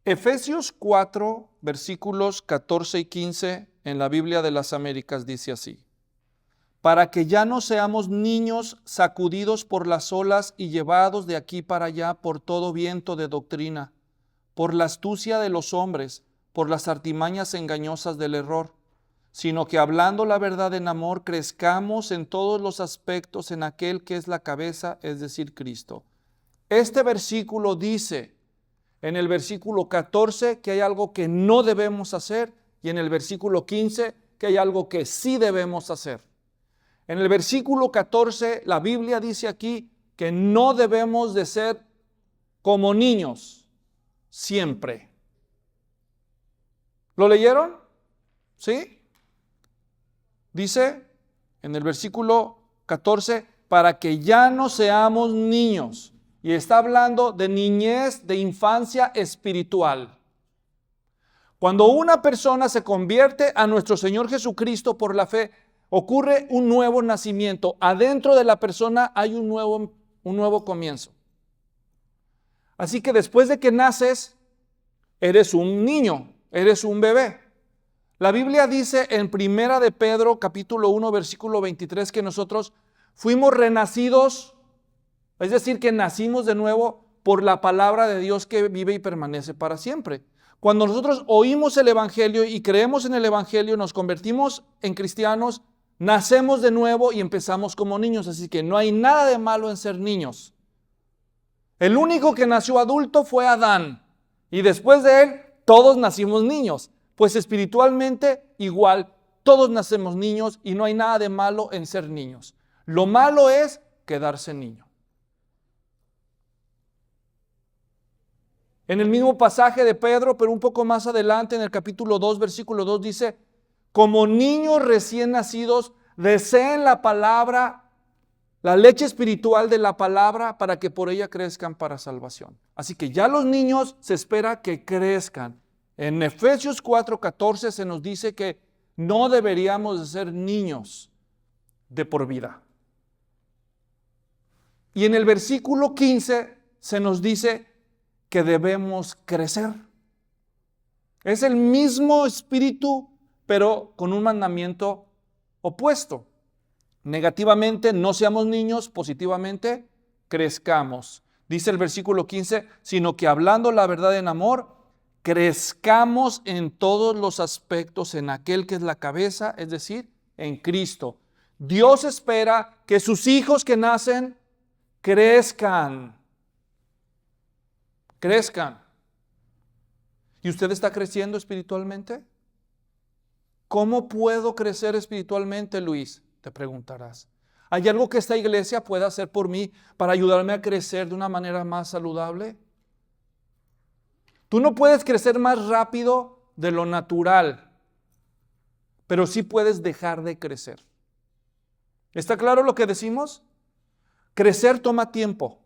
Efesios 4, versículos 14 y 15 en la Biblia de las Américas dice así: para que ya no seamos niños sacudidos por las olas y llevados de aquí para allá por todo viento de doctrina, por la astucia de los hombres, por las artimañas engañosas del error, sino que hablando la verdad en amor, crezcamos en todos los aspectos en aquel que es la cabeza, es decir, Cristo. Este versículo dice en el versículo 14 que hay algo que no debemos hacer y en el versículo 15 que hay algo que sí debemos hacer. En el versículo 14 la Biblia dice aquí que no debemos de ser como niños siempre. ¿Lo leyeron? ¿Sí? Dice en el versículo 14, para que ya no seamos niños. Y está hablando de niñez, de infancia espiritual. Cuando una persona se convierte a nuestro Señor Jesucristo por la fe, ocurre un nuevo nacimiento. Adentro de la persona hay un nuevo comienzo. Así que después de que naces, eres un niño, eres un bebé. La Biblia dice en Primera de Pedro, capítulo 1, versículo 23, que nosotros fuimos renacidos, es decir, que nacimos de nuevo por la palabra de Dios que vive y permanece para siempre. Cuando nosotros oímos el Evangelio y creemos en el Evangelio, nos convertimos en cristianos, nacemos de nuevo y empezamos como niños. Así que no hay nada de malo en ser niños. El único que nació adulto fue Adán. Y después de él, todos nacimos niños. Pues espiritualmente igual, todos nacemos niños y no hay nada de malo en ser niños. Lo malo es quedarse niño. En el mismo pasaje de Pedro, pero un poco más adelante, en el capítulo 2, versículo 2, dice: como niños recién nacidos, deseen la palabra, la leche espiritual de la palabra, para que por ella crezcan para salvación. Así que ya los niños se espera que crezcan. En Efesios 4:14 se nos dice que no deberíamos de ser niños de por vida. Y en el versículo 15 se nos dice que debemos crecer. Es el mismo espíritu, pero con un mandamiento opuesto. Negativamente, no seamos niños; positivamente, crezcamos. Dice el versículo 15, sino que hablando la verdad en amor, crezcamos en todos los aspectos en aquel que es la cabeza, es decir, en Cristo. Dios espera que sus hijos que nacen crezcan. Crezcan. ¿Y usted está creciendo espiritualmente? ¿Cómo puedo crecer espiritualmente, Luis?, te preguntarás. ¿Hay algo que esta iglesia pueda hacer por mí para ayudarme a crecer de una manera más saludable? Tú no puedes crecer más rápido de lo natural, pero sí puedes dejar de crecer. ¿Está claro lo que decimos? Crecer toma tiempo,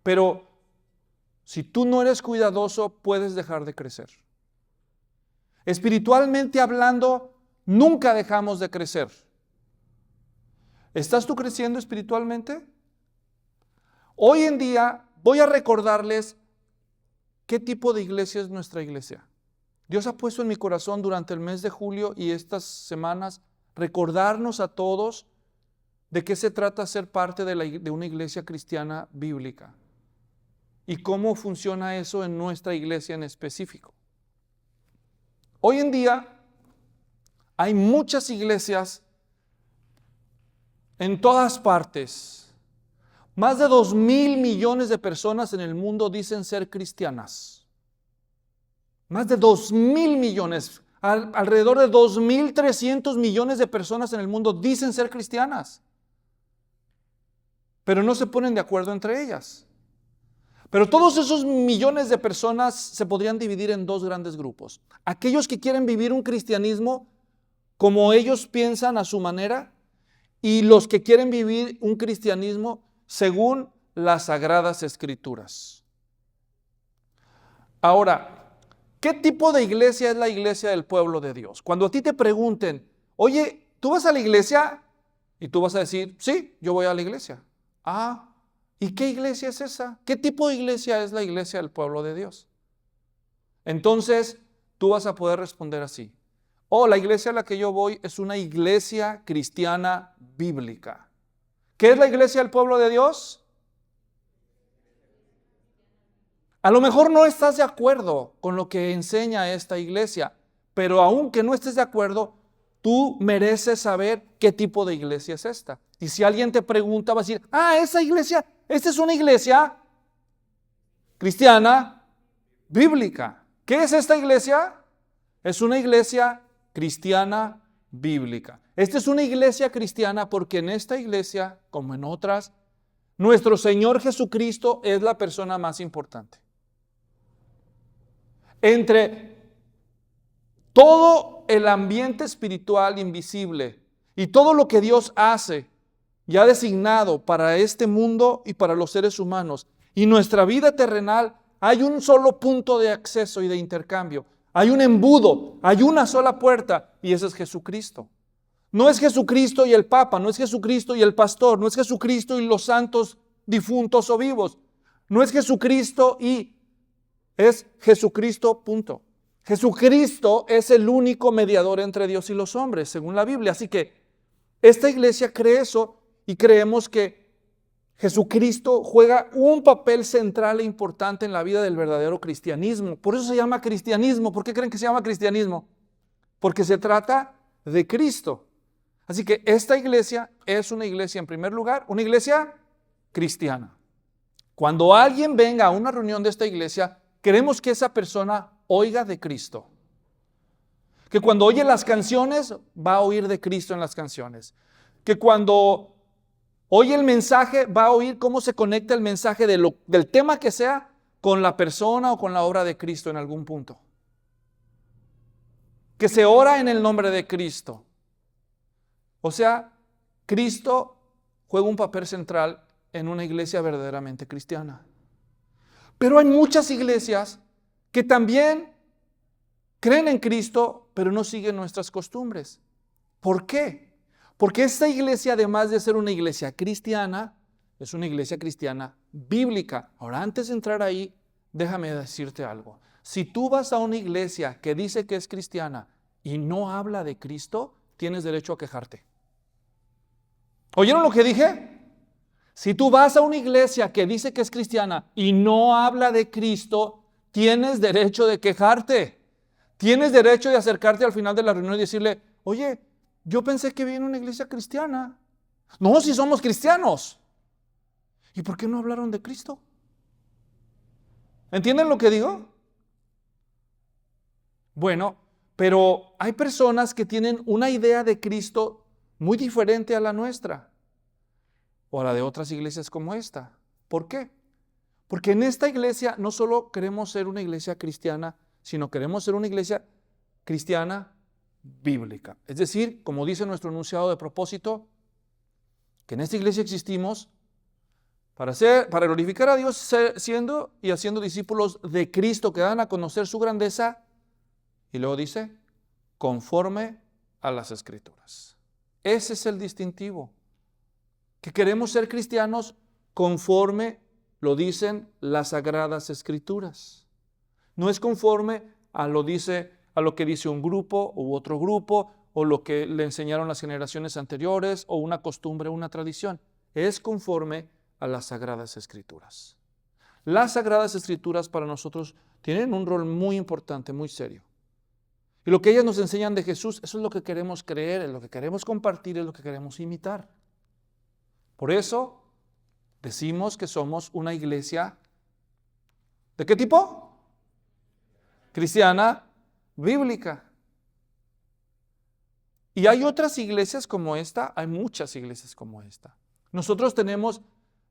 pero si tú no eres cuidadoso, puedes dejar de crecer. Espiritualmente hablando, nunca dejamos de crecer. ¿Estás tú creciendo espiritualmente? Hoy en día voy a recordarles qué tipo de iglesia es nuestra iglesia. Dios ha puesto en mi corazón durante el mes de julio y estas semanas recordarnos a todos de qué se trata ser parte de una iglesia cristiana bíblica y cómo funciona eso en nuestra iglesia en específico. Hoy en día hay muchas iglesias en todas partes. Más de 2,000 millones de personas en el mundo dicen ser cristianas. Más de 2,000 millones, alrededor de 2,300 millones de personas en el mundo dicen ser cristianas. Pero no se ponen de acuerdo entre ellas. Pero todos esos millones de personas se podrían dividir en dos grandes grupos. Aquellos que quieren vivir un cristianismo como ellos piensan a su manera, y los que quieren vivir un cristianismo según las Sagradas Escrituras. Ahora, ¿qué tipo de iglesia es la iglesia del pueblo de Dios? Cuando a ti te pregunten, oye, ¿tú vas a la iglesia? Y tú vas a decir, sí, yo voy a la iglesia. Ah, ¿y qué iglesia es esa? ¿Qué tipo de iglesia es la iglesia del pueblo de Dios? entonces tú vas a poder responder así. La iglesia a la que yo voy es una iglesia cristiana bíblica. ¿Qué es la iglesia del pueblo de Dios? A lo mejor no estás de acuerdo con lo que enseña esta iglesia, pero aunque no estés de acuerdo, tú mereces saber qué tipo de iglesia es esta. Y si alguien te pregunta, vas a decir, esa iglesia, esta es una iglesia cristiana bíblica. ¿Qué es esta iglesia? Es una iglesia cristiana bíblica. Esta es una iglesia cristiana porque en esta iglesia, como en otras, nuestro Señor Jesucristo es la persona más importante. Entre todo el ambiente espiritual invisible y todo lo que Dios hace y ha designado para este mundo y para los seres humanos y nuestra vida terrenal, hay un solo punto de acceso y de intercambio. Hay un embudo, hay una sola puerta y ese es Jesucristo. No es Jesucristo y el Papa, no es Jesucristo y el pastor, no es Jesucristo y los santos difuntos o vivos. No es Jesucristo y es Jesucristo, punto. Jesucristo es el único mediador entre Dios y los hombres, según la Biblia. Así que esta iglesia cree eso y creemos que Jesucristo juega un papel central e importante en la vida del verdadero cristianismo. Por eso se llama cristianismo. ¿Por qué creen que se llama cristianismo? Porque se trata de Cristo. Así que esta iglesia es una iglesia, en primer lugar, una iglesia cristiana. Cuando alguien venga a una reunión de esta iglesia, queremos que esa persona oiga de Cristo. Que cuando oye las canciones, va a oír de Cristo en las canciones. Que cuando oye el mensaje, va a oír cómo se conecta el mensaje del tema que sea con la persona o con la obra de Cristo en algún punto. Que se ora en el nombre de Cristo. O sea, Cristo juega un papel central en una iglesia verdaderamente cristiana. Pero hay muchas iglesias que también creen en Cristo, pero no siguen nuestras costumbres. ¿Por qué? Porque esta iglesia, además de ser una iglesia cristiana, es una iglesia cristiana bíblica. Ahora, antes de entrar ahí, déjame decirte algo. Si tú vas a una iglesia que dice que es cristiana y no habla de Cristo, tienes derecho a quejarte. ¿Oyeron lo que dije? Si tú vas a una iglesia que dice que es cristiana y no habla de Cristo, tienes derecho de quejarte. Tienes derecho de acercarte al final de la reunión y decirle, oye, yo pensé que viene una iglesia cristiana. No, si somos cristianos. ¿Y por qué no hablaron de Cristo? ¿Entienden lo que digo? Bueno, pero hay personas que tienen una idea de Cristo muy diferente a la nuestra o a la de otras iglesias como esta. ¿Por qué? Porque en esta iglesia no solo queremos ser una iglesia cristiana, sino queremos ser una iglesia cristiana bíblica. Es decir, como dice nuestro enunciado de propósito, que en esta iglesia existimos para glorificar a Dios siendo y haciendo discípulos de Cristo que dan a conocer su grandeza. Y luego dice, conforme a las Escrituras. Ese es el distintivo. Que queremos ser cristianos conforme lo dicen las Sagradas Escrituras. No es conforme a lo que dice un grupo u otro grupo, o lo que le enseñaron las generaciones anteriores, o una costumbre, una tradición. Es conforme a las Sagradas Escrituras. Las Sagradas Escrituras para nosotros tienen un rol muy importante, muy serio. Y lo que ellas nos enseñan de Jesús, eso es lo que queremos creer, es lo que queremos compartir, es lo que queremos imitar. Por eso decimos que somos una iglesia, ¿de qué tipo? Cristiana, bíblica. Y hay otras iglesias como esta, hay muchas iglesias como esta. Nosotros tenemos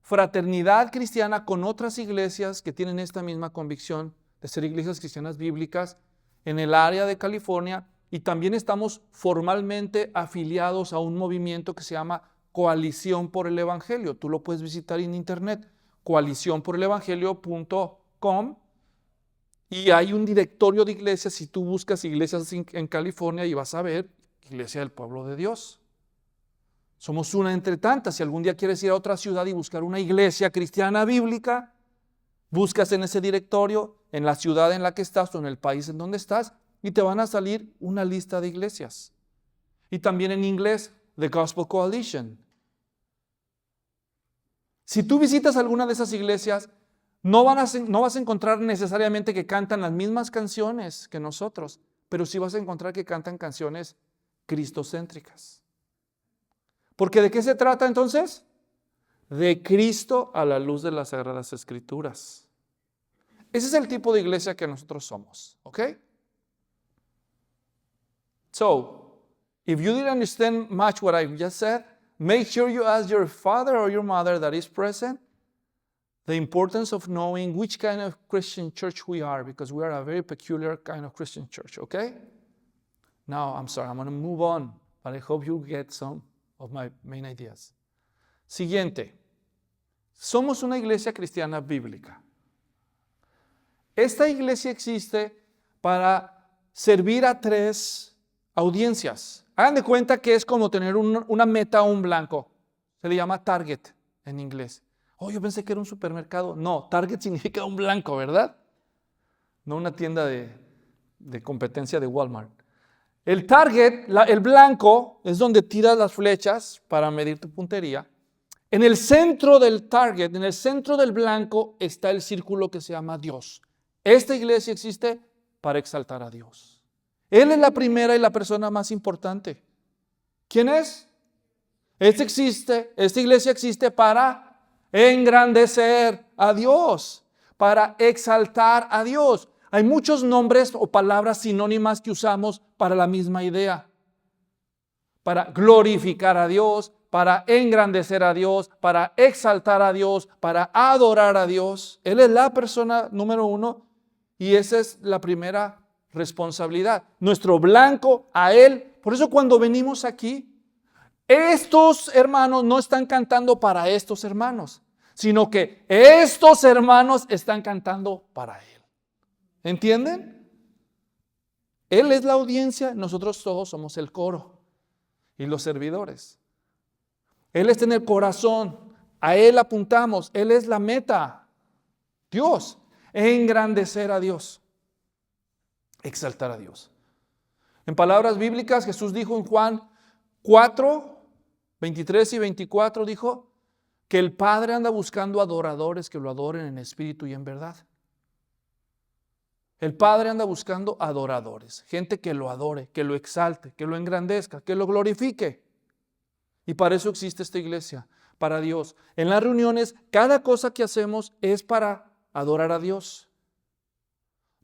fraternidad cristiana con otras iglesias que tienen esta misma convicción de ser iglesias cristianas bíblicas en el área de California, y también estamos formalmente afiliados a un movimiento que se llama Coalición por el Evangelio. Tú lo puedes visitar en internet, coaliciónporelevangelio.com, y hay un directorio de iglesias. Si tú buscas iglesias en California, y vas a ver Iglesia del Pueblo de Dios. Somos una entre tantas. Si algún día quieres ir a otra ciudad y buscar una iglesia cristiana bíblica, buscas en ese directorio en la ciudad en la que estás o en el país en donde estás y te van a salir una lista de iglesias. Y también en inglés, The Gospel Coalition. Si tú visitas alguna de esas iglesias, no vas a encontrar necesariamente que cantan las mismas canciones que nosotros, pero sí vas a encontrar que cantan canciones cristocéntricas. Porque ¿de qué se trata entonces? De Cristo a la luz de las Sagradas Escrituras. Ese es el tipo de iglesia que nosotros somos, ¿ok? So, if you didn't understand much what I just said, make sure you ask your father or your mother that is present the importance of knowing which kind of Christian church we are, because we are a very peculiar kind of Christian church, okay? Now, I'm sorry, I'm going to move on, but I hope you get some of my main ideas. Siguiente. Somos una iglesia cristiana bíblica. Esta iglesia existe para servir a 3 audiencias. Hagan de cuenta que es como tener una meta o un blanco. Se le llama target en inglés. Oh, yo pensé que era un supermercado. No, target significa un blanco, ¿verdad? No una tienda de competencia de Walmart. El target, el blanco, es donde tiras las flechas para medir tu puntería. En el centro del target, en el centro del blanco, está el círculo que se llama Dios. Esta iglesia existe para exaltar a Dios. Él es la primera y la persona más importante. ¿Quién es? Esta iglesia existe para engrandecer a Dios, para exaltar a Dios. Hay muchos nombres o palabras sinónimas que usamos para la misma idea. Para glorificar a Dios, para engrandecer a Dios, para exaltar a Dios, para adorar a Dios. Él es la persona número 1 y esa es la primera responsabilidad. Nuestro blanco a Él. Por eso cuando venimos aquí, estos hermanos no están cantando para estos hermanos, sino que estos hermanos están cantando para Él. ¿Entienden? Él es la audiencia, nosotros todos somos el coro y los servidores. Él está en el corazón, a Él apuntamos, Él es la meta. Dios, engrandecer a Dios, exaltar a Dios. En palabras bíblicas, Jesús dijo en Juan 4, 23 y 24, dijo que el Padre anda buscando adoradores que lo adoren en espíritu y en verdad. El Padre anda buscando adoradores, gente que lo adore, que lo exalte, que lo engrandezca, que lo glorifique. Y para eso existe esta iglesia, para Dios. En las reuniones, cada cosa que hacemos es para adorar a Dios.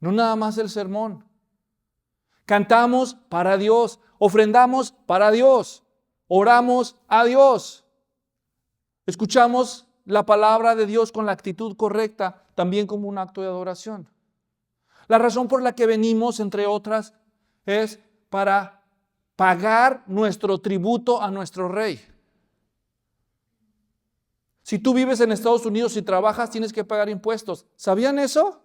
No nada más el sermón. Cantamos para Dios, ofrendamos para Dios, oramos a Dios. Escuchamos la palabra de Dios con la actitud correcta, también como un acto de adoración. La razón por la que venimos, entre otras, es para pagar nuestro tributo a nuestro rey. Si tú vives en Estados Unidos y trabajas, tienes que pagar impuestos. ¿Sabían eso?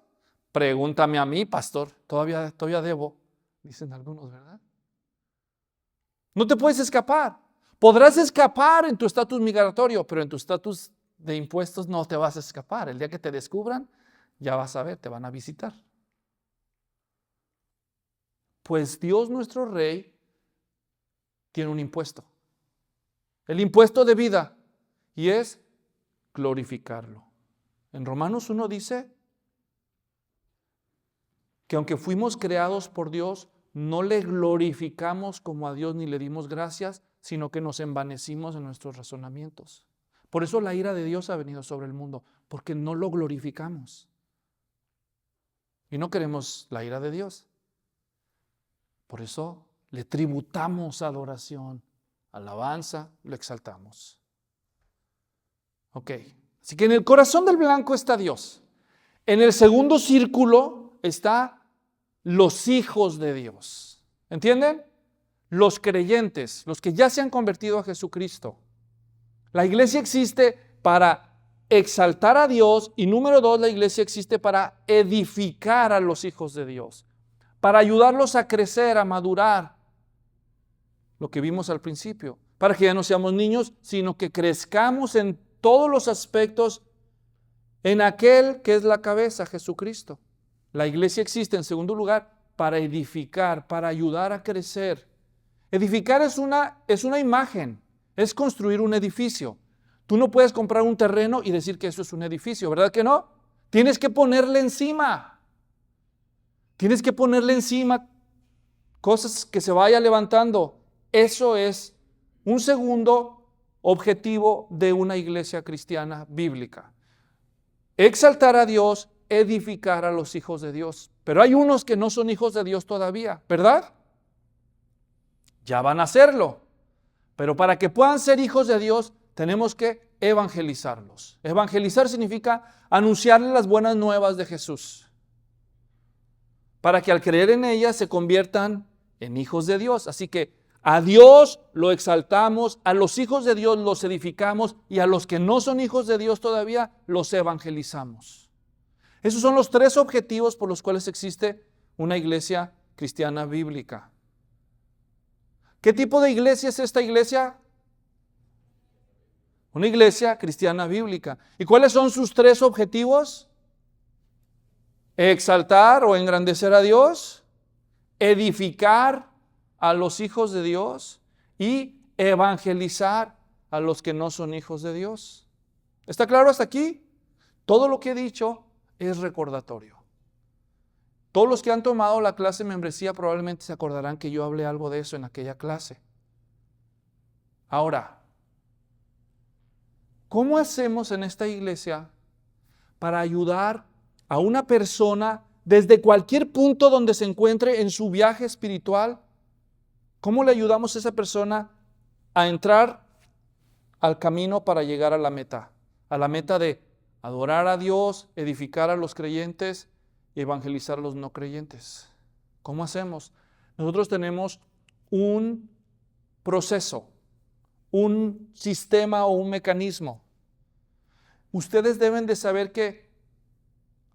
Pregúntame a mí, pastor. Todavía debo, dicen algunos, ¿verdad? No te puedes escapar. Podrás escapar en tu estatus migratorio, pero en tu estatus de impuestos no te vas a escapar. El día que te descubran, ya vas a ver, te van a visitar. Pues Dios nuestro Rey tiene un impuesto. El impuesto de vida. Y es glorificarlo. En Romanos 1 dice que aunque fuimos creados por Dios, no le glorificamos como a Dios ni le dimos gracias, sino que nos envanecimos en nuestros razonamientos. Por eso la ira de Dios ha venido sobre el mundo, porque no lo glorificamos. Y no queremos la ira de Dios. Por eso le tributamos adoración, alabanza, lo exaltamos. Ok, así que en el corazón del blanco está Dios. En el segundo círculo está los hijos de Dios. ¿Entienden? Los creyentes, los que ya se han convertido a Jesucristo. La iglesia existe para exaltar a Dios y número 2, la iglesia existe para edificar a los hijos de Dios, para ayudarlos a crecer, a madurar, lo que vimos al principio, para que ya no seamos niños, sino que crezcamos en todos los aspectos en aquel que es la cabeza, Jesucristo. La iglesia existe, en segundo lugar, para edificar, para ayudar a crecer. Edificar es una imagen, es construir un edificio. Tú no puedes comprar un terreno y decir que eso es un edificio, ¿verdad que no? Tienes que ponerle encima. Tienes que ponerle encima cosas que se vaya levantando. Eso es un segundo objetivo de una iglesia cristiana bíblica. Exaltar a Dios, edificar a los hijos de Dios. Pero hay unos que no son hijos de Dios todavía, ¿verdad? Ya van a serlo. Pero para que puedan ser hijos de Dios, tenemos que evangelizarlos. Evangelizar significa anunciarles las buenas nuevas de Jesús, para que al creer en ellas se conviertan en hijos de Dios. Así que a Dios lo exaltamos, a los hijos de Dios los edificamos y a los que no son hijos de Dios todavía los evangelizamos. Esos son los tres objetivos por los cuales existe una iglesia cristiana bíblica. ¿Qué tipo de iglesia es esta iglesia? Una iglesia cristiana bíblica. ¿Y cuáles son sus tres objetivos? Exaltar o engrandecer a Dios, edificar a los hijos de Dios y evangelizar a los que no son hijos de Dios. ¿Está claro hasta aquí? Todo lo que he dicho es recordatorio. Todos los que han tomado la clase de membresía probablemente se acordarán que yo hablé algo de eso en aquella clase. Ahora, ¿cómo hacemos en esta iglesia para ayudar a una persona desde cualquier punto donde se encuentre en su viaje espiritual? ¿Cómo le ayudamos a esa persona a entrar al camino para llegar a la meta de adorar a Dios, edificar a los creyentes y evangelizar a los no creyentes? ¿Cómo hacemos? Nosotros tenemos un proceso, un sistema o un mecanismo. Ustedes deben de saber que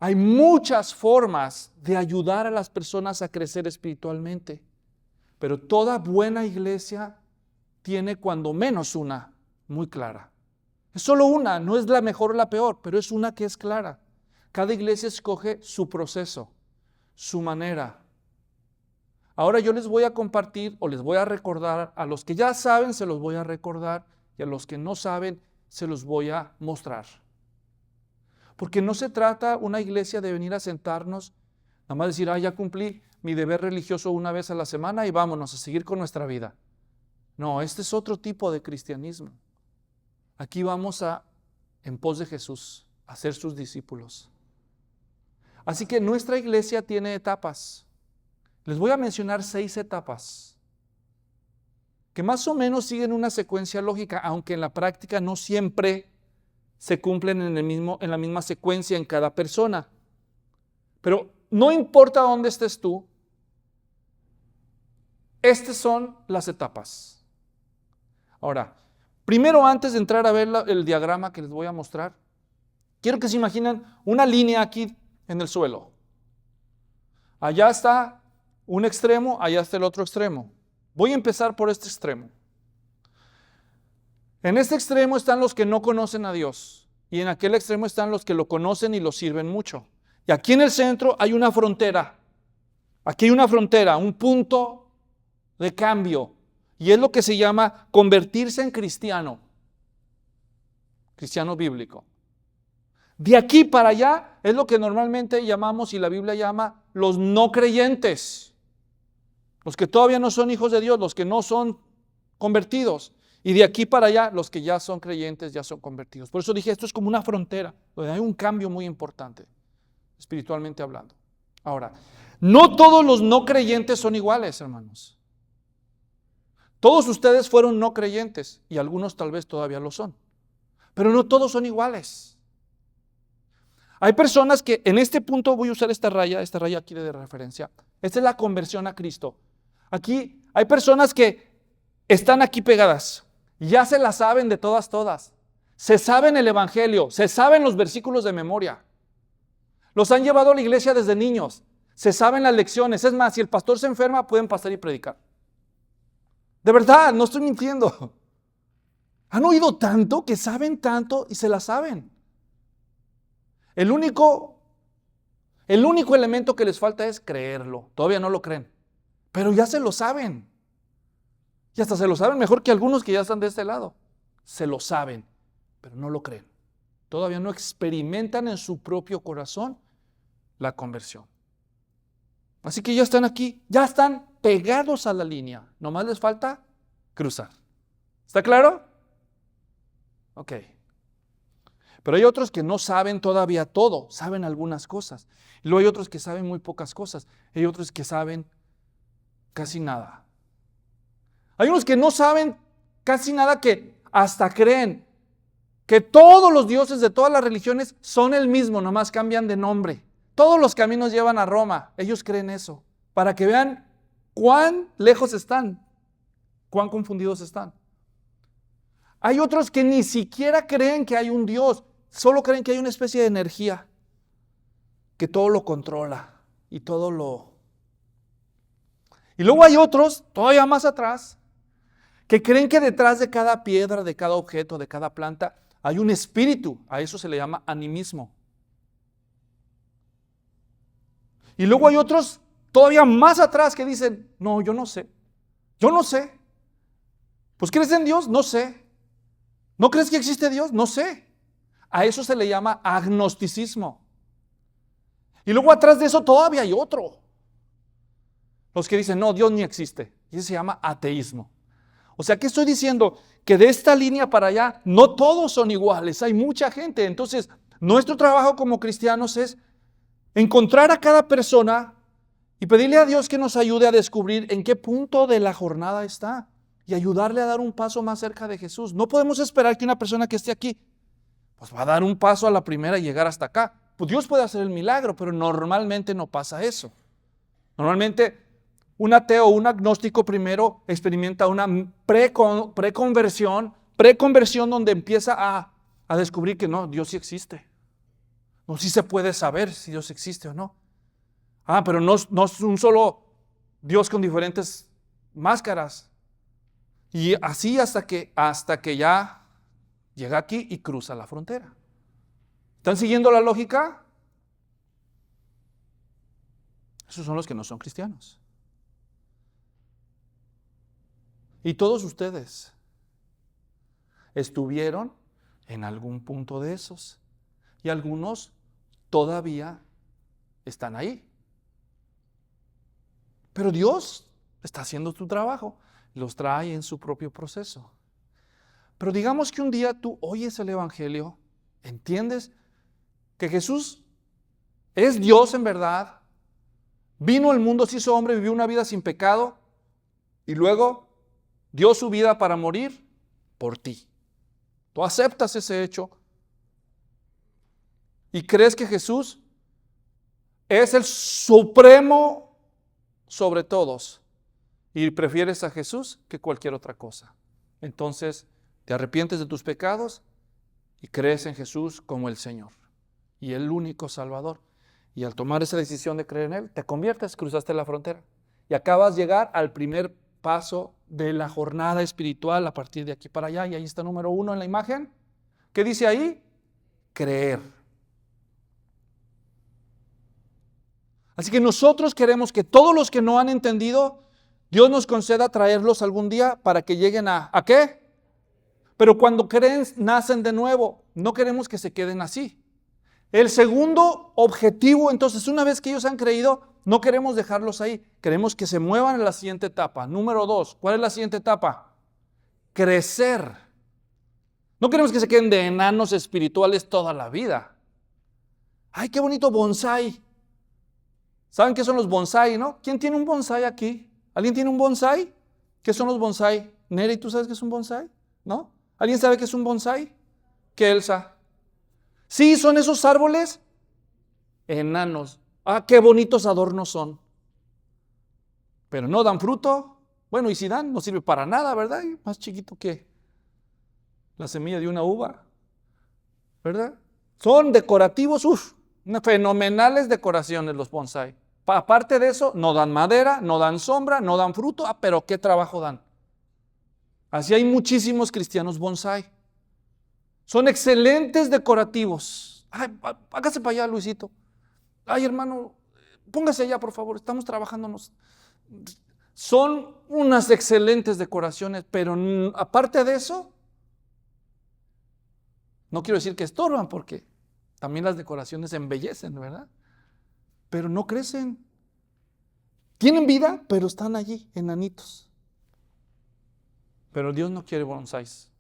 hay muchas formas de ayudar a las personas a crecer espiritualmente, pero toda buena iglesia tiene cuando menos una muy clara. Es solo una, no es la mejor o la peor, pero es una que es clara. Cada iglesia escoge su proceso, su manera. Ahora yo les voy a compartir o les voy a recordar, a los que ya saben se los voy a recordar y a los que no saben se los voy a mostrar. Porque no se trata una iglesia de venir a sentarnos, nada más decir, ya cumplí mi deber religioso una vez a la semana y vámonos a seguir con nuestra vida. No, este es otro tipo de cristianismo. Aquí vamos en pos de Jesús, a ser sus discípulos. Así que nuestra iglesia tiene etapas. Les voy a mencionar 6 etapas que más o menos siguen una secuencia lógica, aunque en la práctica no siempre se cumplen en la misma secuencia en cada persona. Pero no importa dónde estés tú, estas son las etapas. Ahora, primero, antes de entrar a ver el diagrama que les voy a mostrar, quiero que se imaginen una línea aquí en el suelo. Allá está un extremo, allá está el otro extremo. Voy a empezar por este extremo. En este extremo están los que no conocen a Dios y en aquel extremo están los que lo conocen y lo sirven mucho. Y aquí en el centro hay una frontera. Aquí hay una frontera, un punto de cambio. Y es lo que se llama convertirse en cristiano. Cristiano bíblico. De aquí para allá es lo que normalmente llamamos y la Biblia llama los no creyentes. Los que todavía no son hijos de Dios, los que no son convertidos. Y de aquí para allá, los que ya son creyentes, ya son convertidos. Por eso dije, esto es como una frontera, donde hay un cambio muy importante, espiritualmente hablando. Ahora, no todos los no creyentes son iguales, hermanos. Todos ustedes fueron no creyentes, y algunos tal vez todavía lo son. Pero no todos son iguales. Hay personas que, en este punto voy a usar esta raya aquí de referencia. Esta es la conversión a Cristo. Aquí hay personas que están aquí pegadas. Ya se la saben de todas. Se saben el evangelio, se saben los versículos de memoria. Los han llevado a la iglesia desde niños. Se saben las lecciones. Es más, si el pastor se enferma, pueden pasar y predicar. De verdad, no estoy mintiendo. Han oído tanto que saben tanto y se la saben. El único El único elemento que les falta es creerlo. Todavía no lo creen, pero ya se lo saben. Y hasta se lo saben mejor que algunos que ya están de este lado. Se lo saben, pero no lo creen. Todavía no experimentan en su propio corazón la conversión. Así que ya están aquí, ya están pegados a la línea. Nomás les falta cruzar. ¿Está claro? Ok. Pero hay otros que no saben todavía todo, saben algunas cosas. Y luego hay otros que saben muy pocas cosas. Hay otros que saben casi nada. Hay unos que no saben casi nada, que hasta creen que todos los dioses de todas las religiones son el mismo, nomás cambian de nombre. Todos los caminos llevan a Roma. Ellos creen eso, para que vean cuán lejos están, cuán confundidos están. Hay otros que ni siquiera creen que hay un Dios, solo creen que hay una especie de energía que todo lo controla y todo lo... Y luego hay otros, todavía más atrás, que creen que detrás de cada piedra, de cada objeto, de cada planta, hay un espíritu. A eso se le llama animismo. Y luego hay otros todavía más atrás que dicen, no, yo no sé. Yo no sé. Pues ¿crees en Dios? No sé. ¿No crees que existe Dios? No sé. A eso se le llama agnosticismo. Y luego atrás de eso todavía hay otro. Los que dicen, no, Dios ni existe. Y eso se llama ateísmo. O sea, ¿qué estoy diciendo? Que de esta línea para allá, no todos son iguales. Hay mucha gente. Entonces, nuestro trabajo como cristianos es encontrar a cada persona y pedirle a Dios que nos ayude a descubrir en qué punto de la jornada está y ayudarle a dar un paso más cerca de Jesús. No podemos esperar que una persona que esté aquí pues va a dar un paso a la primera y llegar hasta acá. Pues Dios puede hacer el milagro, pero normalmente no pasa eso. Normalmente un ateo o un agnóstico primero experimenta una preconversión donde empieza a descubrir que no, Dios sí existe. No, sí se puede saber si Dios existe o no. Pero no es un solo Dios con diferentes máscaras. Y así hasta que ya llega aquí y cruza la frontera. ¿Están siguiendo la lógica? Esos son los que no son cristianos. Y todos ustedes estuvieron en algún punto de esos. Y algunos todavía están ahí. Pero Dios está haciendo su trabajo. Los trae en su propio proceso. Pero digamos que un día tú oyes el Evangelio, entiendes que Jesús es Dios en verdad, vino al mundo, se hizo hombre, vivió una vida sin pecado y luego dio su vida para morir por ti. Tú aceptas ese hecho y crees que Jesús es el supremo sobre todos y prefieres a Jesús que cualquier otra cosa. Entonces te arrepientes de tus pecados y crees en Jesús como el Señor y el único Salvador. Y al tomar esa decisión de creer en Él, te conviertes, cruzaste la frontera y acabas de llegar al primer paso de la jornada espiritual a partir de aquí para allá. Y ahí está número 1 en la imagen. ¿Qué dice ahí? Creer. Así que nosotros queremos que todos los que no han entendido, Dios nos conceda traerlos algún día para que lleguen ¿a qué? Pero cuando creen, nacen de nuevo. No queremos que se queden así. El segundo objetivo, entonces, una vez que ellos han creído, no queremos dejarlos ahí. Queremos que se muevan a la siguiente etapa. Número 2, ¿cuál es la siguiente etapa? Crecer. No queremos que se queden de enanos espirituales toda la vida. ¡Ay, qué bonito bonsái! ¿Saben qué son los bonsái, no? ¿Quién tiene un bonsái aquí? ¿Alguien tiene un bonsái? ¿Qué son los bonsái? Neri, ¿tú sabes qué es un bonsái? ¿No? ¿Alguien sabe qué es un bonsái? ¿Qué, Elsa? Sí, son esos árboles enanos. Qué bonitos adornos son. Pero no dan fruto. Bueno, y si dan, no sirve para nada, ¿verdad? Más chiquito que la semilla de una uva, ¿verdad? Son decorativos, fenomenales decoraciones los bonsái. Aparte de eso, no dan madera, no dan sombra, no dan fruto, pero ¿qué trabajo dan? Así hay muchísimos cristianos bonsái. Son excelentes decorativos. Hágase para allá, Luisito. Ay, hermano, póngase allá, por favor, estamos trabajándonos. Son unas excelentes decoraciones, pero aparte de eso, no quiero decir que estorban, porque también las decoraciones embellecen, ¿verdad? Pero no crecen. Tienen vida, pero están allí, enanitos. Pero Dios no quiere bonsáis.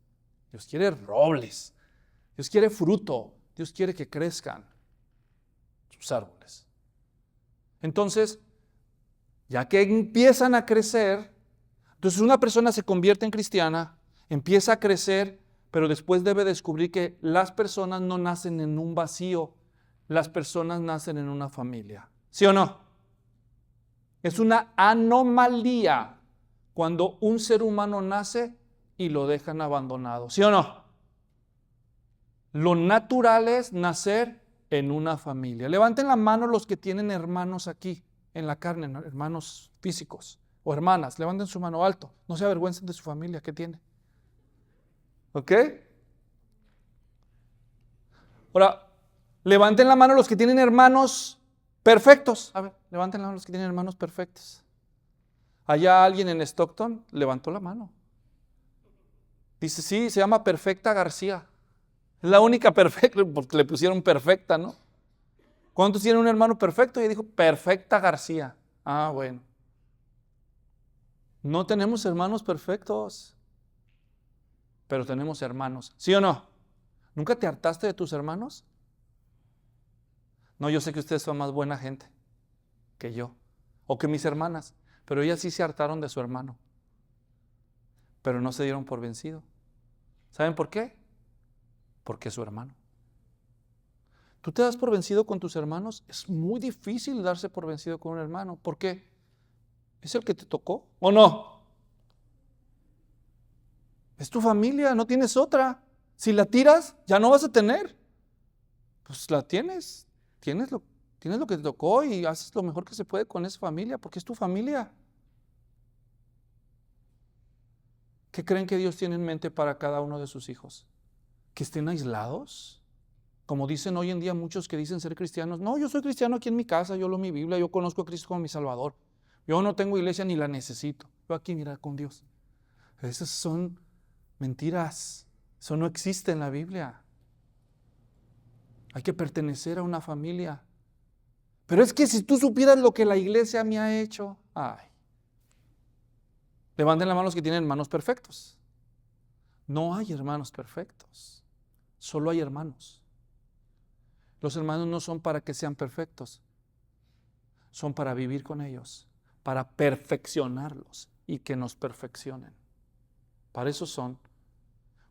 Dios quiere robles. Dios quiere fruto. Dios quiere que crezcan sus árboles. Entonces, ya que empiezan a crecer, entonces una persona se convierte en cristiana, empieza a crecer, pero después debe descubrir que las personas no nacen en un vacío, las personas nacen en una familia. ¿Sí o no? Es una anomalía cuando un ser humano nace y lo dejan abandonado. ¿Sí o no? Lo natural es nacer en una familia. Levanten la mano los que tienen hermanos aquí en la carne, ¿no? Hermanos físicos o hermanas. Levanten su mano alto. No se avergüencen de su familia que tiene. ¿Ok? Ahora, levanten la mano los que tienen hermanos perfectos. A ver, levanten la mano los que tienen hermanos perfectos. Allá alguien en Stockton levantó la mano. Dice, sí, se llama Perfecta García. Es la única perfecta, porque le pusieron perfecta, ¿no? ¿Cuántos tienen un hermano perfecto? Y dijo, Perfecta García. Ah, bueno. No tenemos hermanos perfectos, pero tenemos hermanos. ¿Sí o no? ¿Nunca te hartaste de tus hermanos? No, yo sé que ustedes son más buena gente que yo, o que mis hermanas, pero ellas sí se hartaron de su hermano, pero no se dieron por vencido. ¿Saben por qué? Porque es su hermano. ¿Tú te das por vencido con tus hermanos? Es muy difícil darse por vencido con un hermano. ¿Por qué? ¿Es el que te tocó o no? Es tu familia, no tienes otra. Si la tiras, ya no vas a tener. Pues la tienes. Tienes lo que te tocó y haces lo mejor que se puede con esa familia, porque es tu familia. ¿Qué creen que Dios tiene en mente para cada uno de sus hijos? ¿Que estén aislados? Como dicen hoy en día muchos que dicen ser cristianos. No, yo soy cristiano aquí en mi casa, yo leo mi Biblia, yo conozco a Cristo como mi Salvador. Yo no tengo iglesia ni la necesito. Yo aquí, mira, con Dios. Esas son mentiras. Eso no existe en la Biblia. Hay que pertenecer a una familia. Pero es que si tú supieras lo que la iglesia me ha hecho, ay. Levanten la mano los que tienen hermanos perfectos. No hay hermanos perfectos. Solo hay hermanos. Los hermanos no son para que sean perfectos. Son para vivir con ellos, para perfeccionarlos y que nos perfeccionen. Para eso son.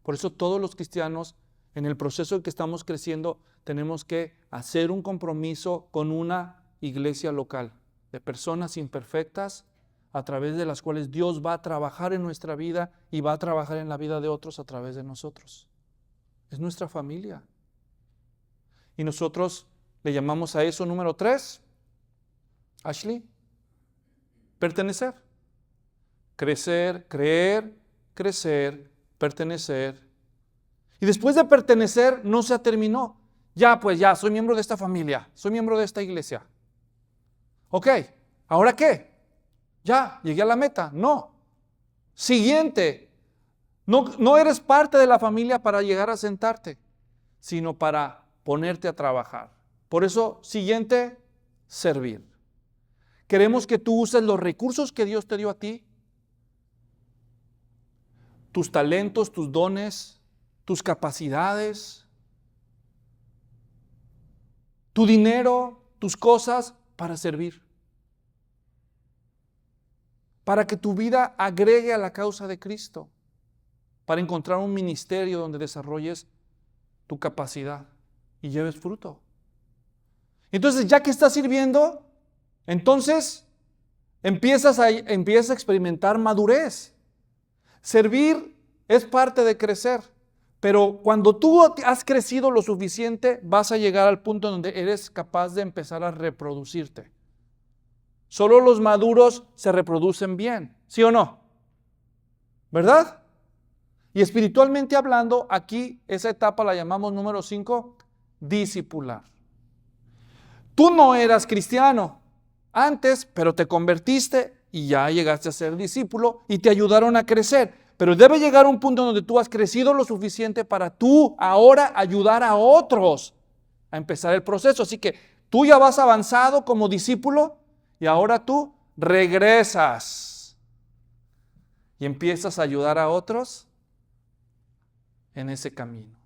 Por eso todos los cristianos, en el proceso en que estamos creciendo, tenemos que hacer un compromiso con una iglesia local de personas imperfectas a través de las cuales Dios va a trabajar en nuestra vida y va a trabajar en la vida de otros a través de nosotros. Es nuestra familia. Y nosotros le llamamos a eso número 3, Ashley, pertenecer. Crecer, creer, crecer, pertenecer. Y después de pertenecer no se terminó. Ya, pues ya, soy miembro de esta familia, soy miembro de esta iglesia. Ok, ¿ahora qué? Ya, llegué a la meta. No. Siguiente. No eres parte de la familia para llegar a sentarte, sino para ponerte a trabajar. Por eso, siguiente, servir. Queremos que tú uses los recursos que Dios te dio a ti, tus talentos, tus dones, tus capacidades, tu dinero, tus cosas para servir. Para que tu vida agregue a la causa de Cristo. Para encontrar un ministerio donde desarrolles tu capacidad y lleves fruto. Entonces, ya que estás sirviendo, entonces empiezas a experimentar madurez. Servir es parte de crecer, pero cuando tú has crecido lo suficiente, vas a llegar al punto donde eres capaz de empezar a reproducirte. Solo los maduros se reproducen bien, ¿sí o no? ¿Verdad? Y espiritualmente hablando, aquí esa etapa la llamamos número 5, discipular. Tú no eras cristiano antes, pero te convertiste y ya llegaste a ser discípulo y te ayudaron a crecer. Pero debe llegar un punto donde tú has crecido lo suficiente para tú ahora ayudar a otros a empezar el proceso. Así que tú ya vas avanzado como discípulo y ahora tú regresas y empiezas a ayudar a otros en ese camino.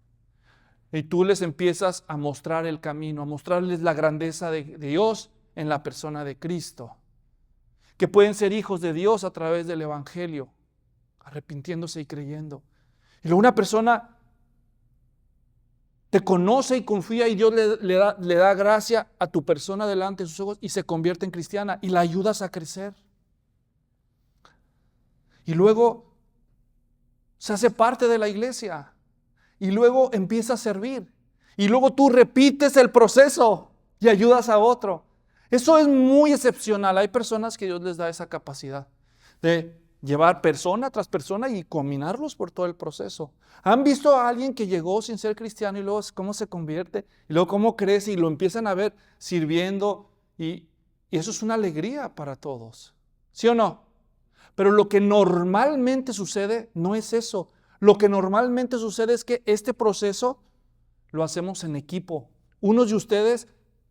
Y tú les empiezas a mostrar el camino, a mostrarles la grandeza de Dios en la persona de Cristo. Que pueden ser hijos de Dios a través del Evangelio, arrepintiéndose y creyendo. Y luego una persona te conoce y confía y Dios le da gracia a tu persona delante de sus ojos y se convierte en cristiana y la ayudas a crecer. Y luego se hace parte de la iglesia. Y luego empieza a servir. Y luego tú repites el proceso y ayudas a otro. Eso es muy excepcional. Hay personas que Dios les da esa capacidad de llevar persona tras persona y combinarlos por todo el proceso. ¿Han visto a alguien que llegó sin ser cristiano y luego cómo se convierte? Y luego cómo crece y lo empiezan a ver sirviendo. Y eso es una alegría para todos. ¿Sí o no? Pero lo que normalmente sucede no es eso. Lo que normalmente sucede es que este proceso lo hacemos en equipo. Unos de ustedes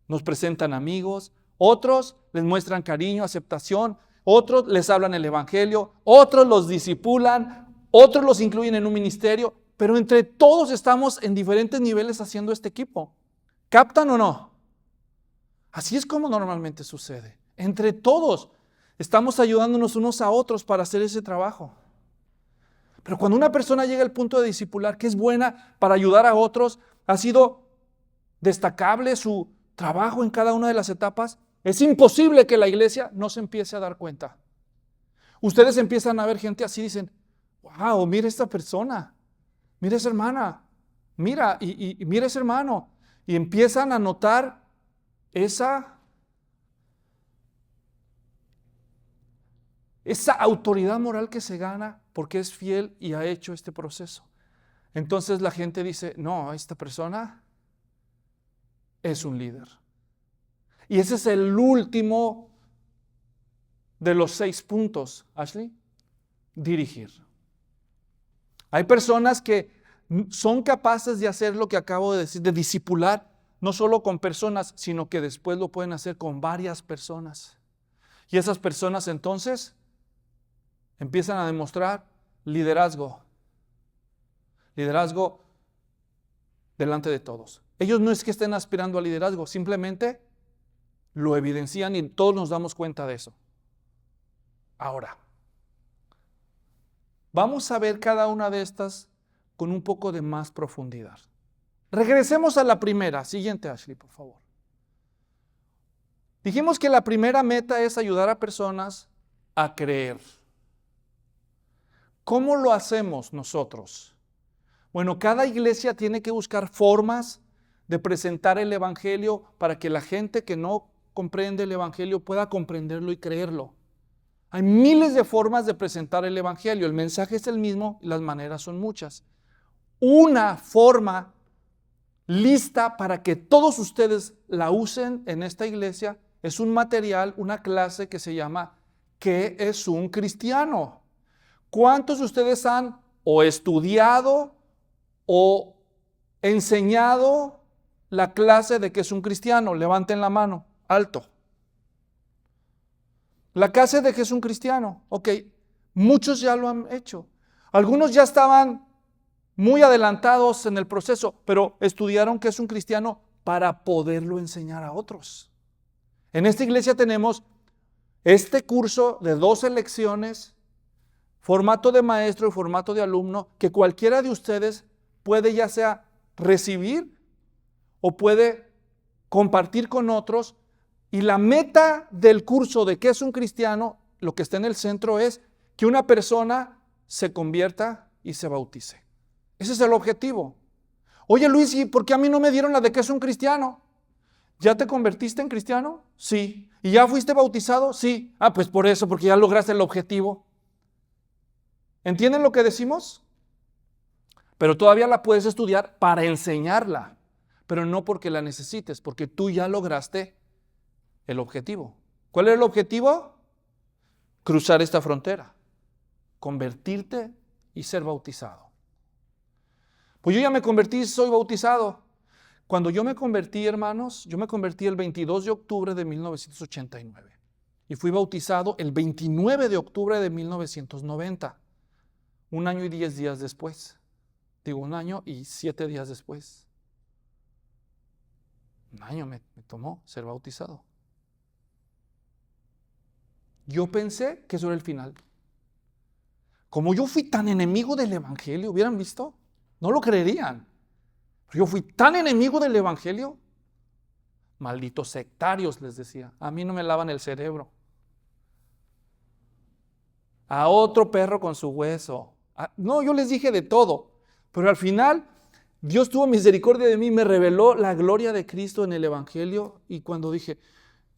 nos presentan amigos, otros les muestran cariño, aceptación, otros les hablan el evangelio, otros los discipulan, otros los incluyen en un ministerio, pero entre todos estamos en diferentes niveles haciendo este equipo. ¿Captan o no? Así es como normalmente sucede. Entre todos estamos ayudándonos unos a otros para hacer ese trabajo. Pero cuando una persona llega al punto de discipular, que es buena para ayudar a otros, ha sido destacable su trabajo en cada una de las etapas, es imposible que la iglesia no se empiece a dar cuenta. Ustedes empiezan a ver gente así, dicen, wow, mira esta persona, mira esa hermana, mira y mira ese hermano. Y empiezan a notar esa autoridad moral que se gana porque es fiel y ha hecho este proceso. Entonces la gente dice, no, esta persona es un líder. Y ese es el último de los 6 puntos, Ashley, dirigir. Hay personas que son capaces de hacer lo que acabo de decir, de discipular, no solo con personas, sino que después lo pueden hacer con varias personas. Y esas personas entonces empiezan a demostrar liderazgo. Liderazgo delante de todos. Ellos no es que estén aspirando a liderazgo, simplemente lo evidencian y todos nos damos cuenta de eso. Ahora, vamos a ver cada una de estas con un poco de más profundidad. Regresemos a la primera. Siguiente, Ashley, por favor. Dijimos que la primera meta es ayudar a personas a creer. ¿Cómo lo hacemos nosotros? Bueno, cada iglesia tiene que buscar formas de presentar el evangelio para que la gente que no comprende el evangelio pueda comprenderlo y creerlo. Hay miles de formas de presentar el evangelio. El mensaje es el mismo y las maneras son muchas. Una forma lista para que todos ustedes la usen en esta iglesia es un material, una clase que se llama ¿Qué es un cristiano? ¿Cuántos de ustedes han o estudiado o enseñado la clase de qué es un cristiano? Levanten la mano, alto. La clase de qué es un cristiano, ok, muchos ya lo han hecho. Algunos ya estaban muy adelantados en el proceso, pero estudiaron qué es un cristiano para poderlo enseñar a otros. En esta iglesia tenemos este curso de 12 lecciones, formato de maestro y formato de alumno, que cualquiera de ustedes puede ya sea recibir o puede compartir con otros. Y la meta del curso de qué es un cristiano, lo que está en el centro es que una persona se convierta y se bautice. Ese es el objetivo. Oye Luis, ¿y por qué a mí no me dieron la de qué es un cristiano? ¿Ya te convertiste en cristiano? Sí. ¿Y ya fuiste bautizado? Sí. Ah, pues por eso, porque ya lograste el objetivo. ¿Entienden lo que decimos? Pero todavía la puedes estudiar para enseñarla, pero no porque la necesites, porque tú ya lograste el objetivo. ¿Cuál era el objetivo? Cruzar esta frontera, convertirte y ser bautizado. Pues yo ya me convertí y soy bautizado. Cuando yo me convertí, hermanos, yo me convertí el 22 de octubre de 1989 y fui bautizado el 29 de octubre de 1990, 1 año y 10 días después. Digo, 1 año y 7 días después. 1 año me tomó ser bautizado. Yo pensé que eso era el final. Como yo fui tan enemigo del evangelio, ¿hubieran visto? No lo creerían. Yo fui tan enemigo del evangelio. Malditos sectarios, les decía. A mí no me lavan el cerebro. A otro perro con su hueso. No, yo les dije de todo. Pero al final, Dios tuvo misericordia de mí, me reveló la gloria de Cristo en el evangelio. Y cuando dije,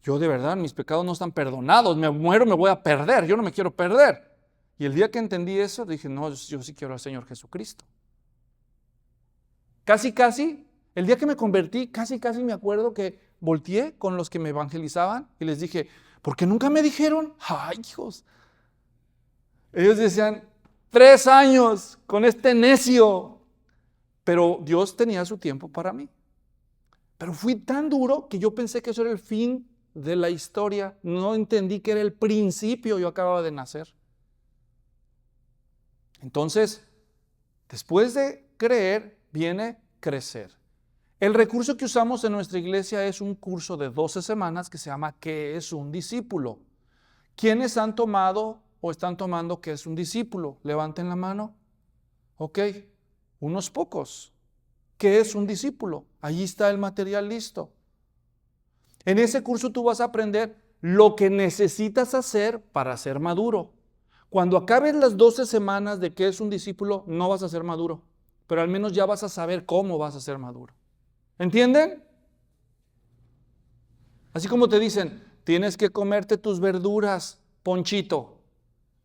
yo de verdad, mis pecados no están perdonados, me muero, me voy a perder, yo no me quiero perder. Y el día que entendí eso, dije, no, yo sí quiero al Señor Jesucristo. Casi, el día que me convertí, casi me acuerdo que volteé con los que me evangelizaban y les dije, ¿por qué nunca me dijeron? ¡Ay, hijos! Ellos decían, 3 años con este necio. Pero Dios tenía su tiempo para mí. Pero fui tan duro que yo pensé que eso era el fin de la historia. No entendí que era el principio, yo acababa de nacer. Entonces, después de creer, viene crecer. El recurso que usamos en nuestra iglesia es un curso de 12 semanas que se llama ¿Qué es un discípulo? ¿Quiénes han tomado o están tomando qué es un discípulo? Levanten la mano. Ok, unos pocos. ¿Qué es un discípulo? Allí está el material listo. En ese curso tú vas a aprender lo que necesitas hacer para ser maduro. Cuando acabes las 12 semanas de qué es un discípulo, no vas a ser maduro, pero al menos ya vas a saber cómo vas a ser maduro. ¿Entienden? Así como te dicen, tienes que comerte tus verduras, Ponchito.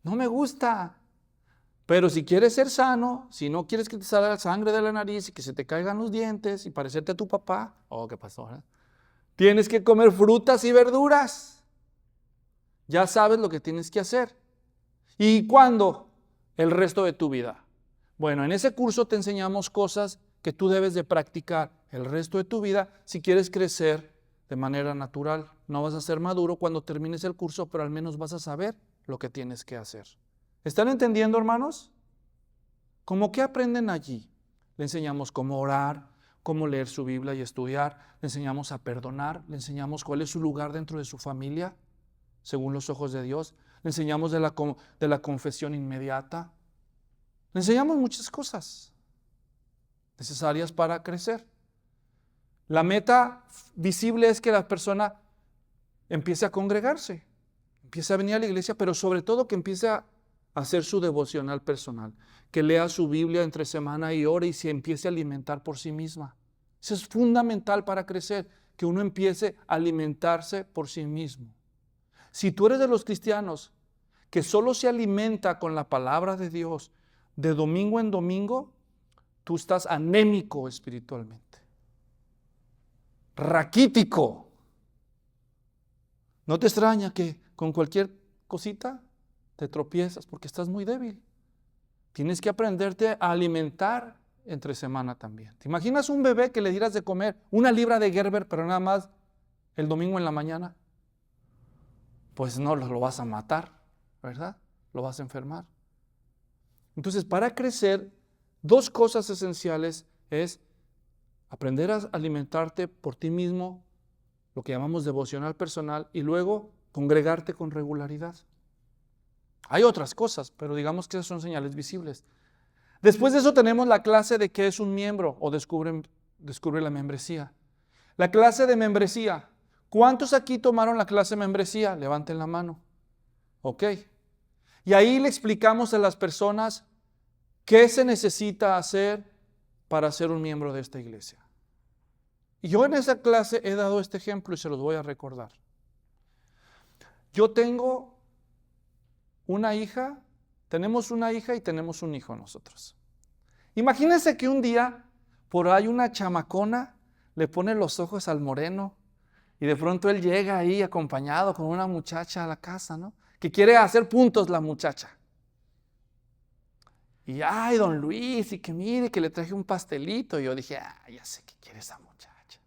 No me gusta. Pero si quieres ser sano, si no quieres que te salga sangre de la nariz y que se te caigan los dientes y parecerte a tu papá, ¿qué pasó? Tienes que comer frutas y verduras. Ya sabes lo que tienes que hacer. ¿Y cuándo? El resto de tu vida. Bueno, en ese curso te enseñamos cosas que tú debes de practicar el resto de tu vida si quieres crecer de manera natural. No vas a ser maduro cuando termines el curso, pero al menos vas a saber lo que tienes que hacer. ¿Están entendiendo, hermanos? ¿Cómo qué aprenden allí? Le enseñamos cómo orar, cómo leer su Biblia y estudiar. Le enseñamos a perdonar. Le enseñamos cuál es su lugar dentro de su familia, según los ojos de Dios. Le enseñamos de la confesión inmediata. Le enseñamos muchas cosas necesarias para crecer. La meta visible es que la persona empiece a congregarse, empiece a venir a la iglesia, pero sobre todo que empiece a hacer su devocional personal, que lea su Biblia entre semana y ore y se empiece a alimentar por sí misma. Eso es fundamental para crecer, que uno empiece a alimentarse por sí mismo. Si tú eres de los cristianos que solo se alimenta con la palabra de Dios de domingo en domingo, tú estás anémico espiritualmente, raquítico. No te extraña que con cualquier cosita te tropiezas porque estás muy débil. Tienes que aprenderte a alimentar entre semana también. ¿Te imaginas un bebé que le dieras de comer 1 libra de Gerber, pero nada más el domingo en la mañana? Pues no lo vas a matar, ¿verdad? Lo vas a enfermar. Entonces, para crecer, 2 cosas esenciales es aprender a alimentarte por ti mismo, lo que llamamos devocional personal, y luego congregarte con regularidad. Hay otras cosas, pero digamos que esas son señales visibles. Después de eso tenemos la clase de qué es un miembro o descubre la membresía. La clase de membresía. ¿Cuántos aquí tomaron la clase de membresía? Levanten la mano. Ok. Y ahí le explicamos a las personas qué se necesita hacer para ser un miembro de esta iglesia. Y yo en esa clase he dado este ejemplo y se los voy a recordar. Yo tengo tenemos una hija y tenemos un hijo nosotros. Imagínense que un día por ahí una chamacona le pone los ojos al moreno Y de pronto él llega ahí acompañado con una muchacha a la casa, ¿no? Que quiere hacer puntos la muchacha. Y ay, don Luis, y que mire que le traje un pastelito. Y yo dije, ya sé qué quiere esa muchacha.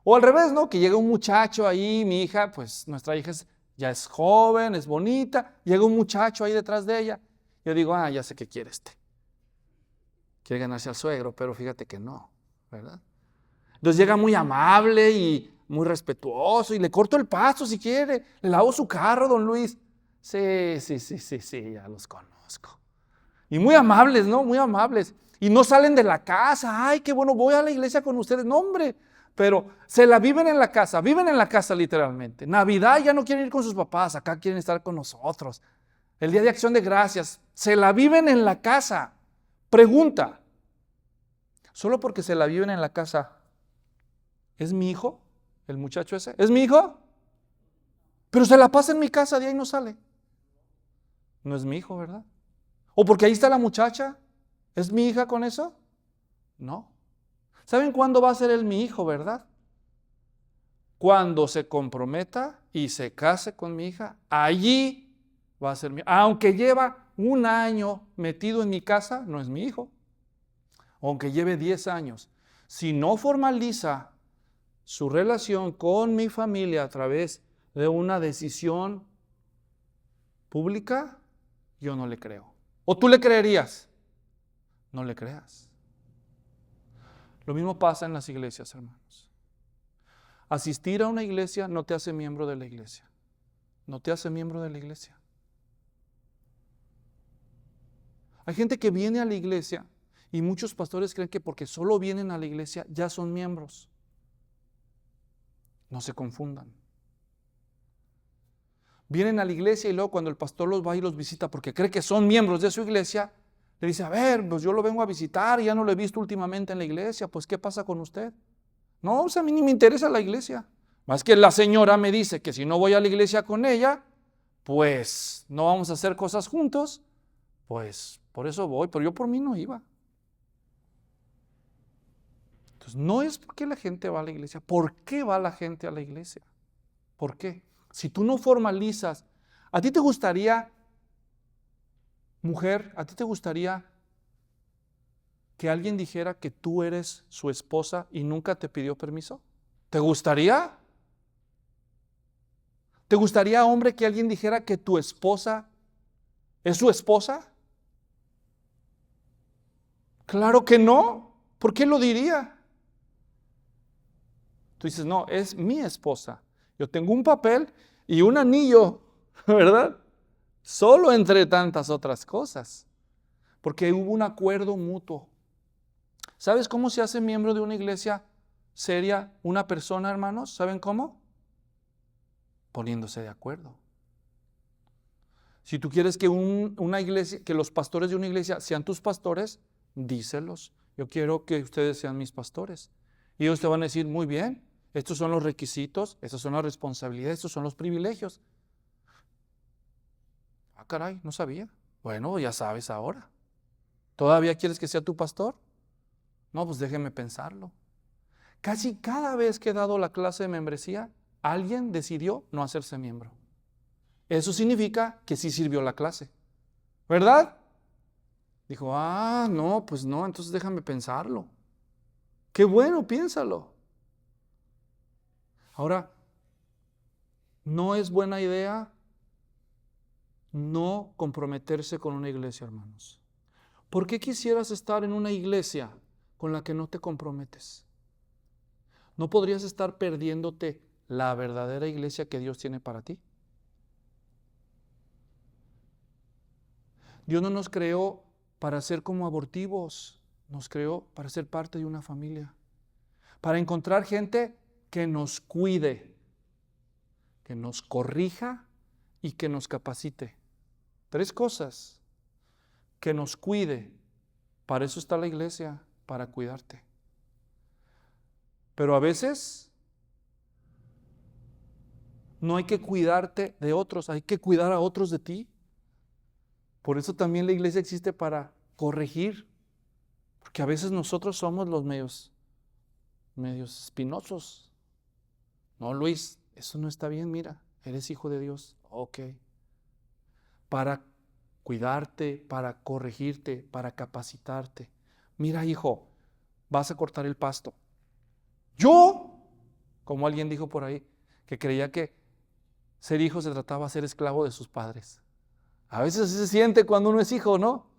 O al revés, ¿no? Que llega un muchacho ahí, mi hija, pues nuestra hija ya es joven, es bonita. Llega un muchacho ahí detrás de ella. Yo digo, ya sé qué quiere este. Quiere ganarse al suegro, pero fíjate que no, ¿verdad? Entonces llega muy amable y muy respetuoso y le corto el paso si quiere. Le lavo su carro, don Luis. Sí, ya los conozco. Y muy amables, ¿no? Muy amables. Y no salen de la casa. Ay, qué bueno, voy a la iglesia con ustedes. No, hombre. Pero se la viven en la casa literalmente. Navidad ya no quieren ir con sus papás, acá quieren estar con nosotros. El día de Acción de Gracias, se la viven en la casa. Pregunta, solo porque se la viven en la casa, ¿es mi hijo? ¿El muchacho ese? ¿Es mi hijo? Pero se la pasa en mi casa, de ahí no sale. No es mi hijo, ¿verdad? ¿O porque ahí está la muchacha? ¿Es mi hija con eso? No. ¿Saben cuándo va a ser él mi hijo, verdad? Cuando se comprometa y se case con mi hija, allí va a ser mi hijo. Aunque lleva un año metido en mi casa, no es mi hijo. Aunque lleve 10 años. Si no formaliza su relación con mi familia a través de una decisión pública, yo no le creo. ¿O tú le creerías? No le creas. Lo mismo pasa en las iglesias, hermanos. Asistir a una iglesia no te hace miembro de la iglesia. No te hace miembro de la iglesia. Hay gente que viene a la iglesia y muchos pastores creen que porque solo vienen a la iglesia ya son miembros. No se confundan. Vienen a la iglesia y luego cuando el pastor los va y los visita porque cree que son miembros de su iglesia, le dice, a ver, pues yo lo vengo a visitar y ya no lo he visto últimamente en la iglesia, pues ¿qué pasa con usted? No, a mí ni me interesa la iglesia. Más que la señora me dice que si no voy a la iglesia con ella, pues no vamos a hacer cosas juntos, pues por eso voy, pero yo por mí no iba. Entonces no es porque la gente va a la iglesia. ¿Por qué va la gente a la iglesia? ¿Por qué? Si tú no formalizas, ¿a ti te gustaría, mujer, a ti te gustaría que alguien dijera que tú eres su esposa y nunca te pidió permiso? ¿Te gustaría? ¿Te gustaría, hombre, que alguien dijera que tu esposa es su esposa? Claro que no. ¿Por qué lo diría? Tú dices, no, es mi esposa. Yo tengo un papel y un anillo, ¿verdad? Solo entre tantas otras cosas. Porque hubo un acuerdo mutuo. ¿Sabes cómo se hace miembro de una iglesia seria una persona, hermanos? ¿Saben cómo? Poniéndose de acuerdo. Si tú quieres que una iglesia, que los pastores de una iglesia sean tus pastores, díselos. Yo quiero que ustedes sean mis pastores. Y ellos te van a decir, muy bien, estos son los requisitos, estas son las responsabilidades, estos son los privilegios. Ah, caray, no sabía. Bueno, ya sabes ahora. ¿Todavía quieres que sea tu pastor? No, pues déjeme pensarlo. Casi cada vez que he dado la clase de membresía, alguien decidió no hacerse miembro. Eso significa que sí sirvió la clase, ¿verdad? Dijo, no, pues no, entonces déjame pensarlo. Qué bueno, piénsalo. Ahora, no es buena idea no comprometerse con una iglesia, hermanos. ¿Por qué quisieras estar en una iglesia con la que no te comprometes? ¿No podrías estar perdiéndote la verdadera iglesia que Dios tiene para ti? Dios no nos creó para ser como abortivos, nos creó para ser parte de una familia, para encontrar gente que nos cuide, que nos corrija y que nos capacite. 3 cosas. Que nos cuide. Para eso está la iglesia, para cuidarte. Pero a veces no hay que cuidarte de otros, hay que cuidar a otros de ti. Por eso también la iglesia existe para corregir, porque a veces nosotros somos los medios espinosos. No, Luis, eso no está bien, mira, eres hijo de Dios. Ok. Para cuidarte, para corregirte, para capacitarte. Mira, hijo, vas a cortar el pasto. Yo, como alguien dijo por ahí, que creía que ser hijo se trataba de ser esclavo de sus padres. A veces así se siente cuando uno es hijo, ¿no?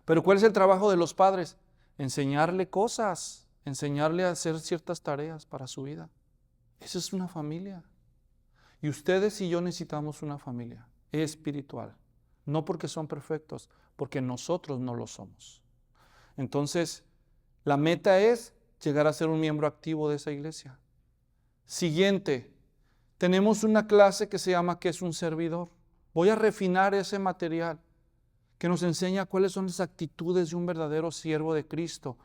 Pero ¿cuál es el trabajo de los padres? Enseñarle cosas, enseñarle a hacer ciertas tareas para su vida. Esa es una familia. Y ustedes y yo necesitamos una familia espiritual. No porque son perfectos, porque nosotros no lo somos. Entonces, la meta es llegar a ser un miembro activo de esa iglesia. Siguiente, tenemos una clase que se llama ¿Qué es un servidor? Voy a refinar ese material que nos enseña cuáles son las actitudes de un verdadero siervo de Cristo,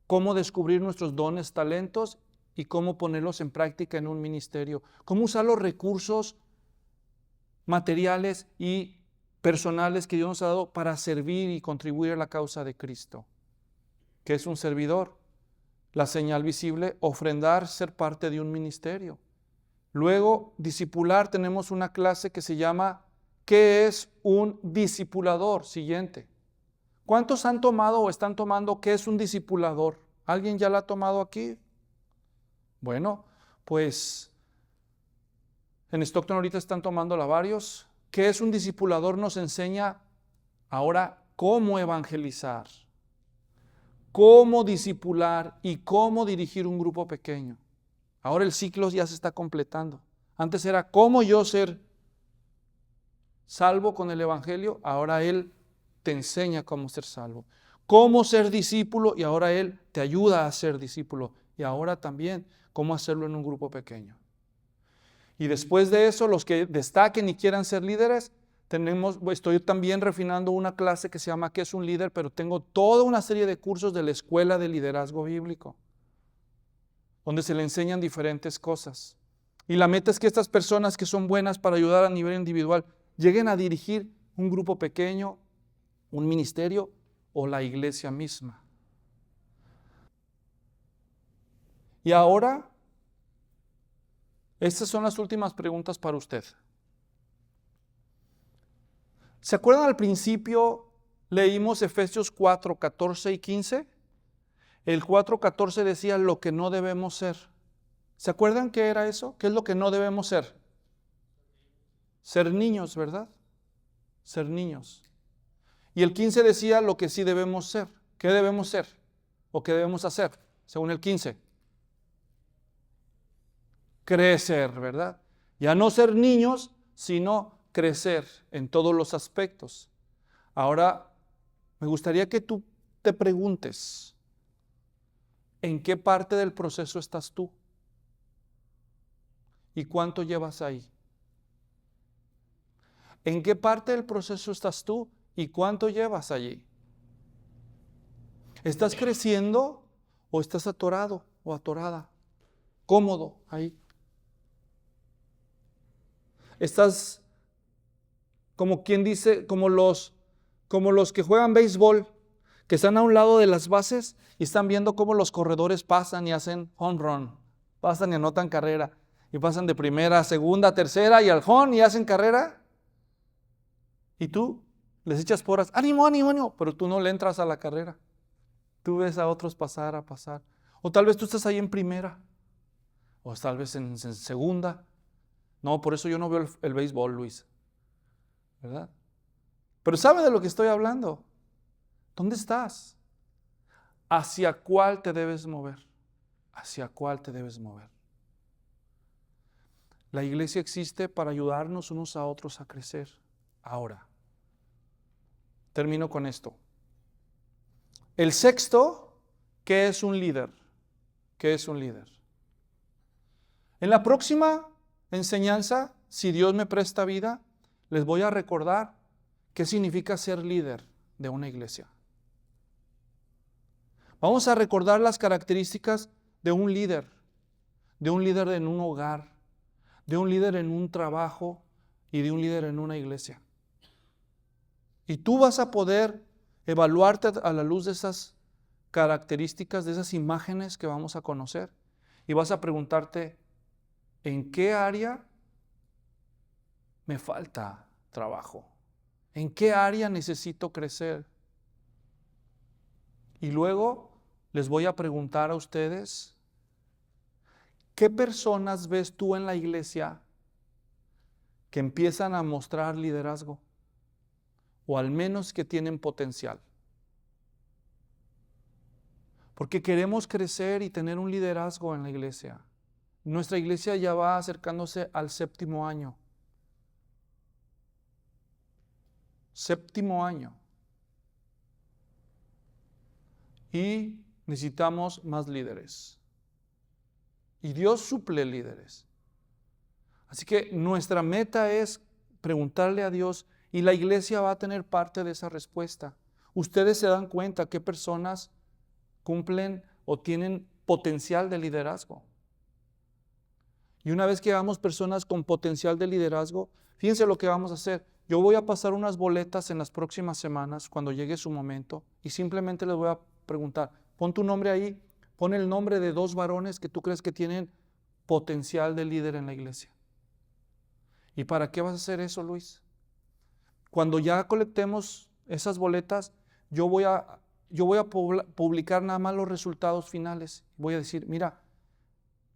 cómo descubrir nuestros dones, talentos y cómo ponerlos en práctica en un ministerio, cómo usar los recursos materiales y personales que Dios nos ha dado para servir y contribuir a la causa de Cristo. ¿Qué es un servidor? La señal visible, ofrendar, ser parte de un ministerio. Luego, discipular, tenemos una clase que se llama ¿Qué es un discipulador? Siguiente. ¿Cuántos han tomado o están tomando qué es un discipulador? ¿Alguien ya la ha tomado aquí? Bueno, pues en Stockton ahorita están tomándola varios. ¿Qué es un discipulador? Nos enseña ahora cómo evangelizar, cómo discipular y cómo dirigir un grupo pequeño. Ahora el ciclo ya se está completando. Antes era cómo yo ser salvo con el evangelio, ahora Él te enseña cómo ser salvo. Cómo ser discípulo y ahora Él te ayuda a ser discípulo. Y ahora también cómo hacerlo en un grupo pequeño. Y después de eso, los que destaquen y quieran ser líderes, estoy también refinando una clase que se llama ¿Qué es un líder? Pero tengo toda una serie de cursos de la Escuela de Liderazgo Bíblico, donde se le enseñan diferentes cosas. Y la meta es que estas personas que son buenas para ayudar a nivel individual lleguen a dirigir un grupo pequeño, un ministerio o la iglesia misma. Y ahora, estas son las últimas preguntas para usted. ¿Se acuerdan al principio leímos Efesios 4, 14 y 15? El 4:14 decía lo que no debemos ser. ¿Se acuerdan qué era eso? ¿Qué es lo que no debemos ser? Ser niños, ¿verdad? Ser niños. Y el 15 decía lo que sí debemos ser. ¿Qué debemos ser? ¿O qué debemos hacer? Según el 15. Crecer, ¿verdad? Ya no ser niños, sino crecer en todos los aspectos. Ahora, me gustaría que tú te preguntes, ¿en qué parte del proceso estás tú? ¿Y cuánto llevas ahí? ¿En qué parte del proceso estás tú? ¿Y cuánto llevas allí? ¿Estás creciendo o estás atorado o atorada? Cómodo ahí. Estás como quien dice, como los que juegan béisbol, que están a un lado de las bases y están viendo cómo los corredores pasan y hacen home run, pasan y anotan carrera, y pasan de primera a segunda, tercera y al home y hacen carrera. Y tú les echas porras, ánimo, ánimo, ánimo, pero tú no le entras a la carrera. Tú ves a otros pasar, a pasar. O tal vez tú estás ahí en primera, o tal vez en segunda. No, por eso yo no veo el béisbol, Luis, ¿verdad? Pero ¿sabe de lo que estoy hablando? ¿Dónde estás? ¿Hacia cuál te debes mover? ¿Hacia cuál te debes mover? La iglesia existe para ayudarnos unos a otros a crecer. Ahora, termino con esto. El sexto, ¿qué es un líder? ¿Qué es un líder? En la próxima enseñanza, si Dios me presta vida, les voy a recordar qué significa ser líder de una iglesia. Vamos a recordar las características de un líder en un hogar, de un líder en un trabajo y de un líder en una iglesia. Y tú vas a poder evaluarte a la luz de esas características, de esas imágenes que vamos a conocer. Y vas a preguntarte, ¿en qué área me falta trabajo? ¿En qué área necesito crecer? Y luego les voy a preguntar a ustedes, ¿qué personas ves tú en la iglesia que empiezan a mostrar liderazgo? O al menos que tienen potencial. Porque queremos crecer y tener un liderazgo en la iglesia. Nuestra iglesia ya va acercándose al 7º año. 7º año. Y necesitamos más líderes. Y Dios suple líderes. Así que nuestra meta es preguntarle a Dios, y la iglesia va a tener parte de esa respuesta. Ustedes se dan cuenta qué personas cumplen o tienen potencial de liderazgo. Y una vez que hagamos personas con potencial de liderazgo, fíjense lo que vamos a hacer. Yo voy a pasar unas boletas en las próximas semanas cuando llegue su momento y simplemente les voy a preguntar, pon tu nombre ahí, pon el nombre de 2 varones que tú crees que tienen potencial de líder en la iglesia. ¿Y para qué vas a hacer eso, Luis? Cuando ya colectemos esas boletas, yo voy a publicar nada más los resultados finales. Voy a decir, mira,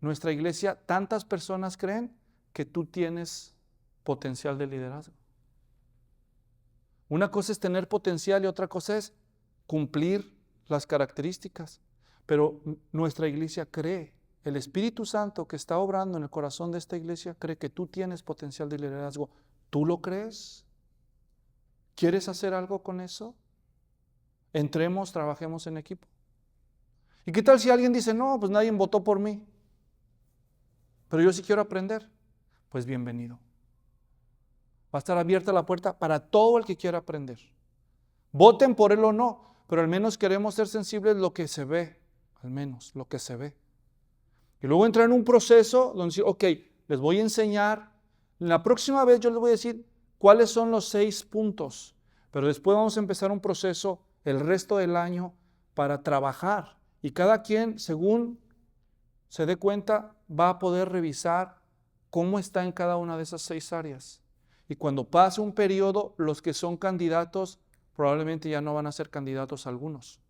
nuestra iglesia, tantas personas creen que tú tienes potencial de liderazgo. Una cosa es tener potencial y otra cosa es cumplir las características. Pero nuestra iglesia cree, el Espíritu Santo que está obrando en el corazón de esta iglesia cree que tú tienes potencial de liderazgo. ¿Tú lo crees? ¿Quieres hacer algo con eso? Entremos, trabajemos en equipo. ¿Y qué tal si alguien dice, no, pues nadie votó por mí, pero yo sí quiero aprender? Pues bienvenido. Va a estar abierta la puerta para todo el que quiera aprender. Voten por él o no, pero al menos queremos ser sensibles a lo que se ve, al menos lo que se ve. Y luego entrar en un proceso donde decir, ok, les voy a enseñar, la próxima vez yo les voy a decir cuáles son los 6 puntos, pero después vamos a empezar un proceso el resto del año para trabajar. Y cada quien, según se dé cuenta, va a poder revisar cómo está en cada una de esas 6 áreas. Y cuando pase un periodo, los que son candidatos probablemente ya no van a ser candidatos algunos.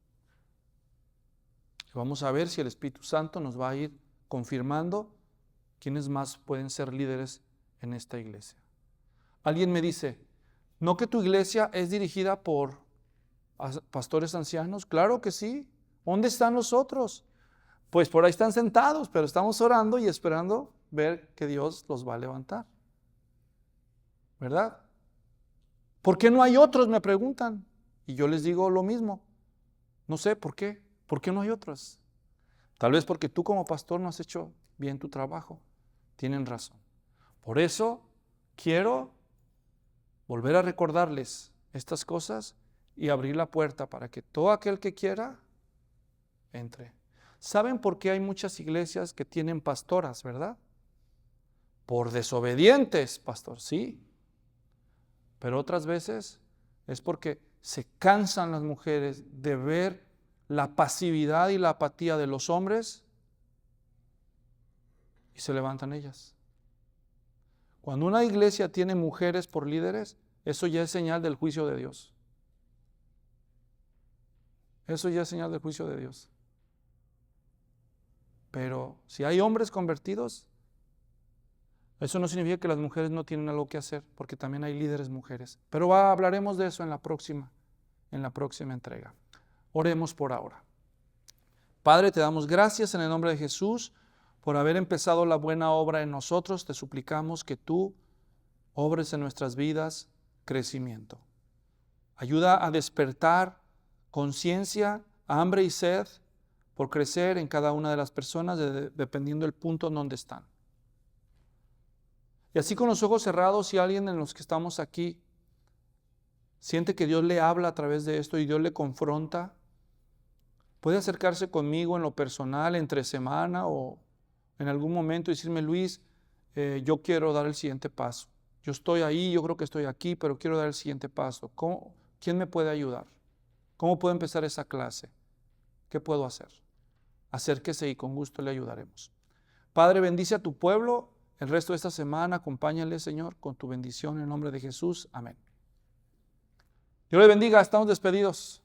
Y vamos a ver si el Espíritu Santo nos va a ir confirmando quiénes más pueden ser líderes en esta iglesia. Alguien me dice, ¿no que tu iglesia es dirigida por pastores ancianos? Claro que sí. ¿Dónde están los otros? Pues por ahí están sentados, pero estamos orando y esperando ver que Dios los va a levantar. ¿Verdad? ¿Por qué no hay otros? Me preguntan. Y yo les digo lo mismo. No sé por qué. ¿Por qué no hay otros? Tal vez porque tú como pastor no has hecho bien tu trabajo. Tienen razón. Por eso quiero volver a recordarles estas cosas y abrir la puerta para que todo aquel que quiera entre. ¿Saben por qué hay muchas iglesias que tienen pastoras, verdad? Por desobedientes, pastor, sí. Pero otras veces es porque se cansan las mujeres de ver la pasividad y la apatía de los hombres y se levantan ellas. Cuando una iglesia tiene mujeres por líderes, eso ya es señal del juicio de Dios. Eso ya es señal del juicio de Dios. Pero si hay hombres convertidos, eso no significa que las mujeres no tienen algo que hacer, porque también hay líderes mujeres. Pero hablaremos de eso en la próxima entrega. Oremos por ahora. Padre, te damos gracias en el nombre de Jesús por haber empezado la buena obra en nosotros. Te suplicamos que tú obres en nuestras vidas crecimiento. Ayuda a despertar conciencia, hambre y sed por crecer en cada una de las personas dependiendo del punto en donde están. Y así con los ojos cerrados, si alguien de los que estamos aquí siente que Dios le habla a través de esto y Dios le confronta, puede acercarse conmigo en lo personal, entre semana o en algún momento y decirme, Luis, yo quiero dar el siguiente paso. Yo estoy ahí, yo creo que estoy aquí, pero quiero dar el siguiente paso. ¿Quién me puede ayudar? ¿Cómo puedo empezar esa clase? ¿Qué puedo hacer? Acérquese y con gusto le ayudaremos. Padre, bendice a tu pueblo el resto de esta semana. Acompáñale, Señor, con tu bendición en el nombre de Jesús. Amén. Dios le bendiga. Estamos despedidos.